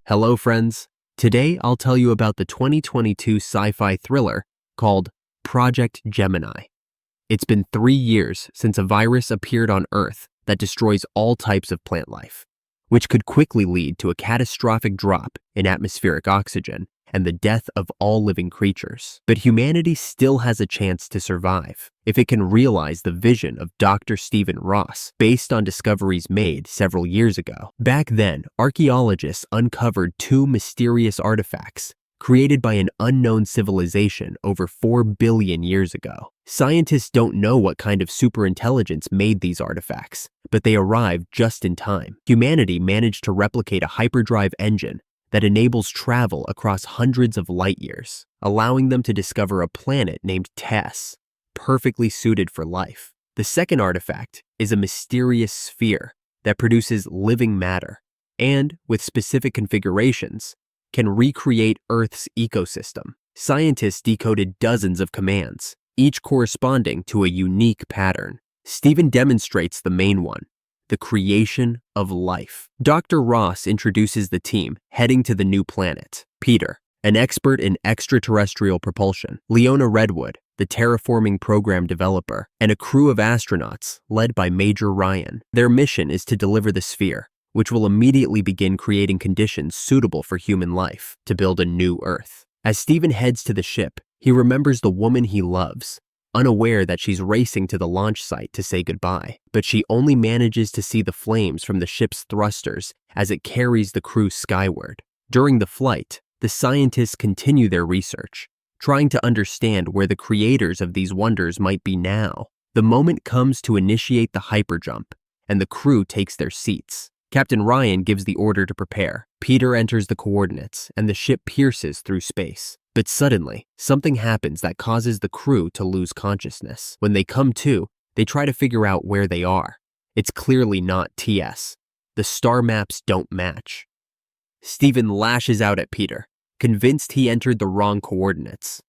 Hello, friends. Today, I'll tell you about the 2022 sci-fi thriller called Project Gemini. It's been 3 years since a virus appeared on Earth that destroys all types of plant life, which could quickly lead to a catastrophic drop in atmospheric oxygen and the death of all living creatures. But humanity still has a chance to survive if it can realize the vision of Dr. Stephen Ross based on discoveries made several years ago. Back then, archaeologists uncovered 2 mysterious artifacts created by an unknown civilization over 4 billion years ago. Scientists don't know what kind of superintelligence made these artifacts, but they arrived just in time. Humanity managed to replicate a hyperdrive engine that enables travel across hundreds of light years, allowing them to discover a planet named Tess, perfectly suited for life. The second artifact is a mysterious sphere that produces living matter and, with specific configurations, can recreate Earth's ecosystem. Scientists decoded dozens of commands, each corresponding to a unique pattern. Stephen demonstrates the main one: the creation of life. Dr. Ross introduces the team heading to the new planet. Peter, an expert in extraterrestrial propulsion; Leona Redwood, the terraforming program developer; and a crew of astronauts led by Major Ryan. Their mission is to deliver the sphere, which will immediately begin creating conditions suitable for human life to build a new Earth. As Stephen heads to the ship, he remembers the woman he loves, unaware that she's racing to the launch site to say goodbye. But she only manages to see the flames from the ship's thrusters as it carries the crew skyward. During the flight, the scientists continue their research, trying to understand where the creators of these wonders might be now. The moment comes to initiate the hyperjump, and the crew takes their seats. Captain Ryan gives the order to prepare. Peter enters the coordinates, and the ship pierces through space. But suddenly, something happens that causes the crew to lose consciousness. When they come to, they try to figure out where they are. It's clearly not TS. The star maps don't match. Stephen lashes out at Peter, convinced he entered the wrong coordinates.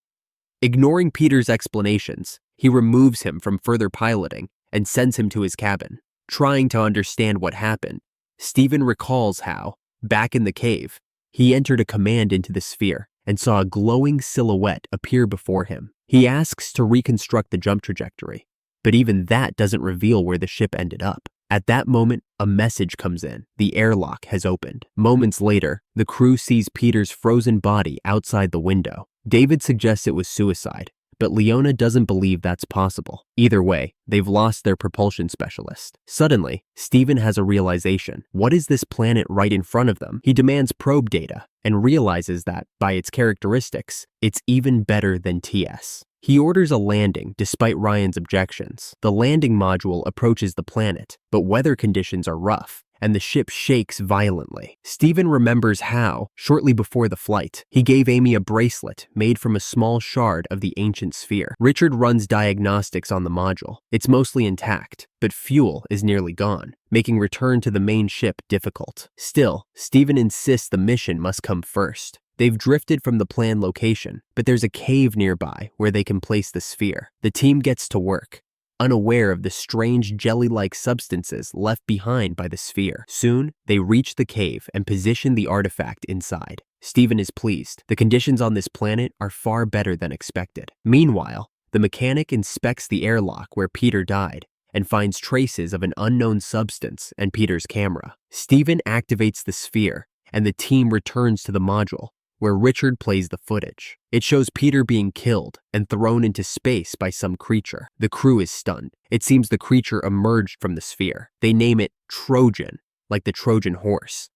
Ignoring Peter's explanations, he removes him from further piloting and sends him to his cabin. Trying to understand what happened, Stephen recalls how, back in the cave, he entered a command into the sphere and saw a glowing silhouette appear before him. He asks to reconstruct the jump trajectory, but even that doesn't reveal where the ship ended up. At that moment, a message comes in. The airlock has opened. Moments later, the crew sees Peter's frozen body outside the window. David suggests it was suicide, but Leona doesn't believe that's possible. Either way, they've lost their propulsion specialist. Suddenly, Stephen has a realization. What is this planet right in front of them? He demands probe data and realizes that, by its characteristics, it's even better than TS. He orders a landing despite Ryan's objections. The landing module approaches the planet, but weather conditions are rough, and the ship shakes violently. Stephen remembers how, shortly before the flight, he gave Amy a bracelet made from a small shard of the ancient sphere. Richard runs diagnostics on the module. It's mostly intact, but fuel is nearly gone, making return to the main ship difficult. Still, Stephen insists the mission must come first. They've drifted from the planned location, but there's a cave nearby where they can place the sphere. The team gets to work, unaware of the strange jelly-like substances left behind by the sphere. Soon, they reach the cave and position the artifact inside. Stephen is pleased. The conditions on this planet are far better than expected. Meanwhile, the mechanic inspects the airlock where Peter died and finds traces of an unknown substance and Peter's camera. Stephen activates the sphere, and the team returns to the module, where Richard plays the footage. It shows Peter being killed and thrown into space by some creature. The crew is stunned. It seems the creature emerged from the sphere. They name it Trojan, like the Trojan horse.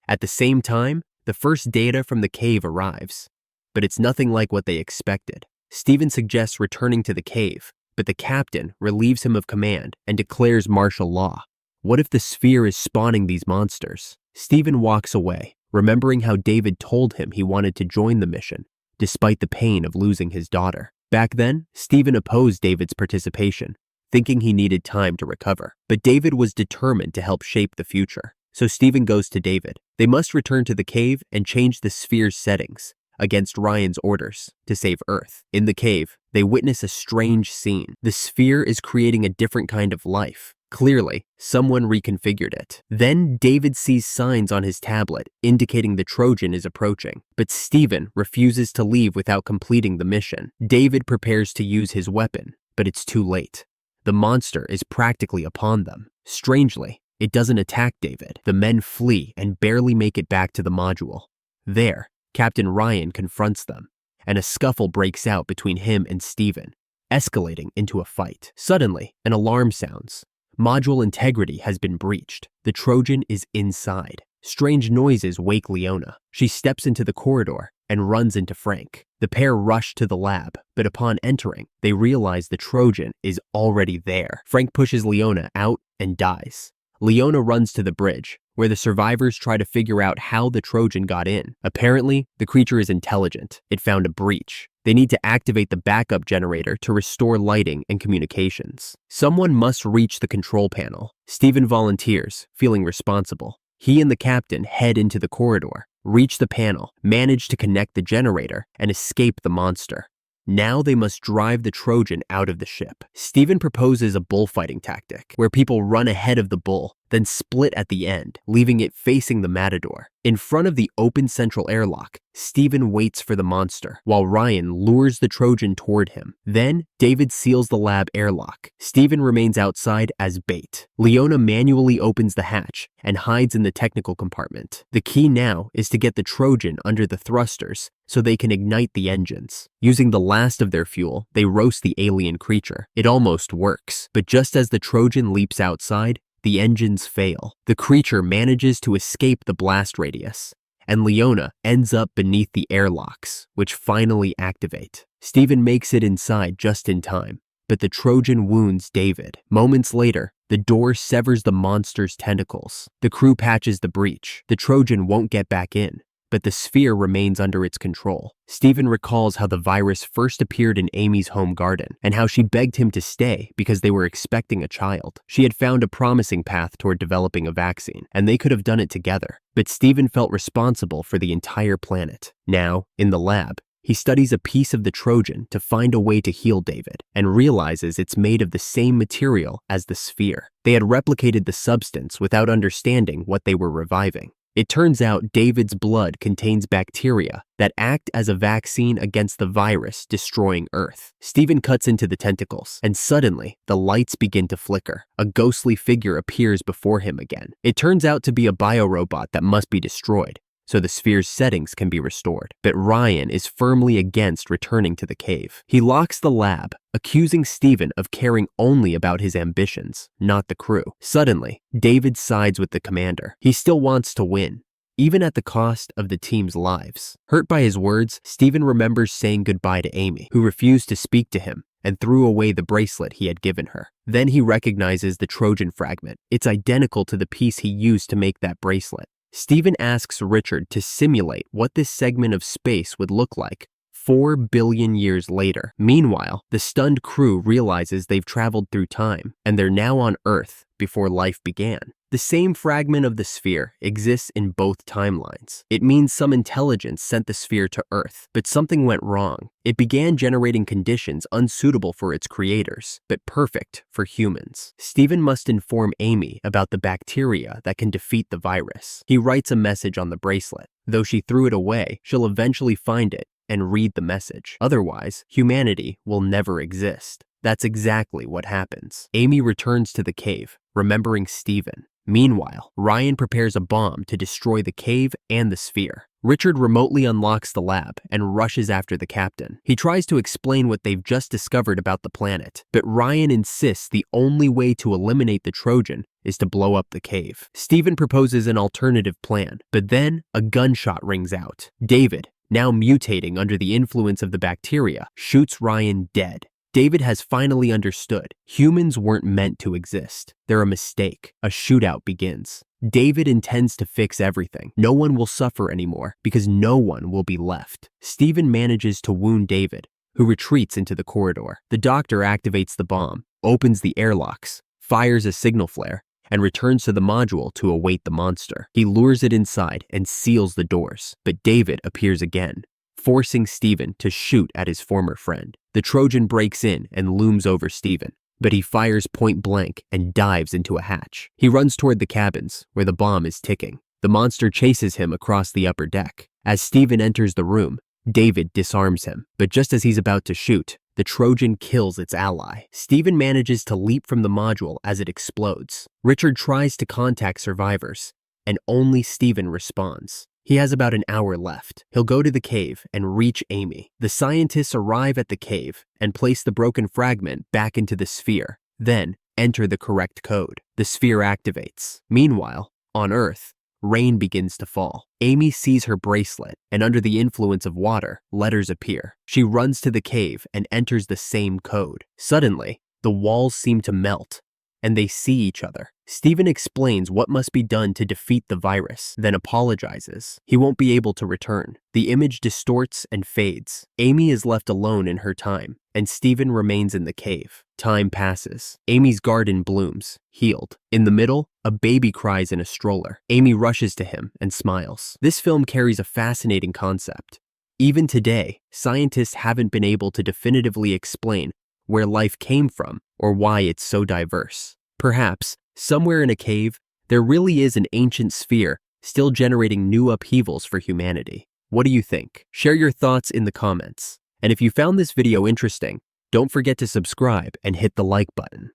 At the same time, the first data from the cave arrives, but it's nothing like what they expected. Stephen suggests returning to the cave, but the captain relieves him of command and declares martial law. What if the sphere is spawning these monsters? Stephen walks away, remembering how David told him he wanted to join the mission, despite the pain of losing his daughter. Back then, Stephen opposed David's participation, thinking he needed time to recover. But David was determined to help shape the future. So Stephen goes to David. They must return to the cave and change the sphere's settings, against Ryan's orders, to save Earth. In the cave, they witness a strange scene. The sphere is creating a different kind of life, Clearly, someone reconfigured it. Then David sees signs on his tablet indicating the Trojan is approaching, but Stephen refuses to leave without completing the mission. David prepares to use his weapon, but it's too late. The monster is practically upon them. Strangely, it doesn't attack David. The men flee and barely make it back to the module. There, Captain Ryan confronts them, and a scuffle breaks out between him and Stephen, escalating into a fight. Suddenly, an alarm sounds. Module integrity has been breached. The Trojan is inside. Strange noises wake Leona. She steps into the corridor and runs into Frank. The pair rush to the lab, but upon entering, they realize the Trojan is already there. Frank pushes Leona out and dies. Leona runs to the bridge, where the survivors try to figure out how the Trojan got in. Apparently, the creature is intelligent. It found a breach. They need to activate the backup generator to restore lighting and communications. Someone must reach the control panel. Stephen volunteers, feeling responsible. He and the captain head into the corridor, reach the panel, manage to connect the generator, and escape the monster. Now they must drive the Trojan out of the ship. Stephen proposes a bullfighting tactic, where people run ahead of the bull, then split at the end, leaving it facing the matador. In front of the open central airlock, Stephen waits for the monster, while Ryan lures the Trojan toward him. Then, David seals the lab airlock. Stephen remains outside as bait. Leona manually opens the hatch and hides in the technical compartment. The key now is to get the Trojan under the thrusters so they can ignite the engines. Using the last of their fuel, they roast the alien creature. It almost works, but just as the Trojan leaps outside, the engines fail. The creature manages to escape the blast radius, and Leona ends up beneath the airlocks, which finally activate. Stephen makes it inside just in time, but the Trojan wounds David. Moments later, the door severs the monster's tentacles. The crew patches the breach. The Trojan won't get back in, but the sphere remains under its control. Stephen recalls how the virus first appeared in Amy's home garden and how she begged him to stay because they were expecting a child. She had found a promising path toward developing a vaccine, and they could have done it together. But Stephen felt responsible for the entire planet. Now, in the lab, he studies a piece of the Trojan to find a way to heal David and realizes it's made of the same material as the sphere. They had replicated the substance without understanding what they were reviving. It turns out David's blood contains bacteria that act as a vaccine against the virus destroying Earth. Stephen cuts into the tentacles, and suddenly, the lights begin to flicker. A ghostly figure appears before him again. It turns out to be a biorobot that must be destroyed, so the sphere's settings can be restored. But Ryan is firmly against returning to the cave. He locks the lab, accusing Stephen of caring only about his ambitions, not the crew. Suddenly, David sides with the commander. He still wants to win, even at the cost of the team's lives. Hurt by his words, Stephen remembers saying goodbye to Amy, who refused to speak to him and threw away the bracelet he had given her. Then he recognizes the Trojan fragment. It's identical to the piece he used to make that bracelet. Stephen asks Richard to simulate what this segment of space would look like 4 billion years later. Meanwhile, the stunned crew realizes they've traveled through time, and they're now on Earth before life began. The same fragment of the sphere exists in both timelines. It means some intelligence sent the sphere to Earth, but something went wrong. It began generating conditions unsuitable for its creators, but perfect for humans. Stephen must inform Amy about the bacteria that can defeat the virus. He writes a message on the bracelet. Though she threw it away, she'll eventually find it and read the message. Otherwise, humanity will never exist. That's exactly what happens. Amy returns to the cave, remembering Stephen. Meanwhile, Ryan prepares a bomb to destroy the cave and the sphere. Richard remotely unlocks the lab and rushes after the captain. He tries to explain what they've just discovered about the planet, but Ryan insists the only way to eliminate the Trojan is to blow up the cave. Stephen proposes an alternative plan, but then a gunshot rings out. David, now mutating under the influence of the bacteria, shoots Ryan dead. David has finally understood. Humans weren't meant to exist. They're a mistake. A shootout begins. David intends to fix everything. No one will suffer anymore because no one will be left. Stephen manages to wound David, who retreats into the corridor. The doctor activates the bomb, opens the airlocks, fires a signal flare, and returns to the module to await the monster. He lures it inside and seals the doors, but David appears again, forcing Stephen to shoot at his former friend. The Trojan breaks in and looms over Stephen. but he fires point blank and dives into a hatch. He runs toward the cabins, where the bomb is ticking. The monster chases him across the upper deck. As Steven enters the room, David disarms him, but just as he's about to shoot, the Trojan kills its ally. Steven manages to leap from the module as it explodes. Richard tries to contact survivors, and only Steven responds. He has about an hour left. He'll go to the cave and reach Amy. The scientists arrive at the cave and place the broken fragment back into the sphere, then enter the correct code. The sphere activates. Meanwhile, on Earth, rain begins to fall. Amy sees her bracelet, and under the influence of water, letters appear. She runs to the cave and enters the same code. Suddenly, the walls seem to melt, and they see each other. Steven explains what must be done to defeat the virus, then apologizes. He won't be able to return. The image distorts and fades. Amy is left alone in her time, and Steven remains in the cave. Time passes. Amy's garden blooms, healed. In the middle, a baby cries in a stroller. Amy rushes to him and smiles. This film carries a fascinating concept. Even today, scientists haven't been able to definitively explain where life came from or why it's so diverse. Perhaps, somewhere in a cave, there really is an ancient sphere still generating new upheavals for humanity. What do you think? Share your thoughts in the comments. And if you found this video interesting, don't forget to subscribe and hit the like button.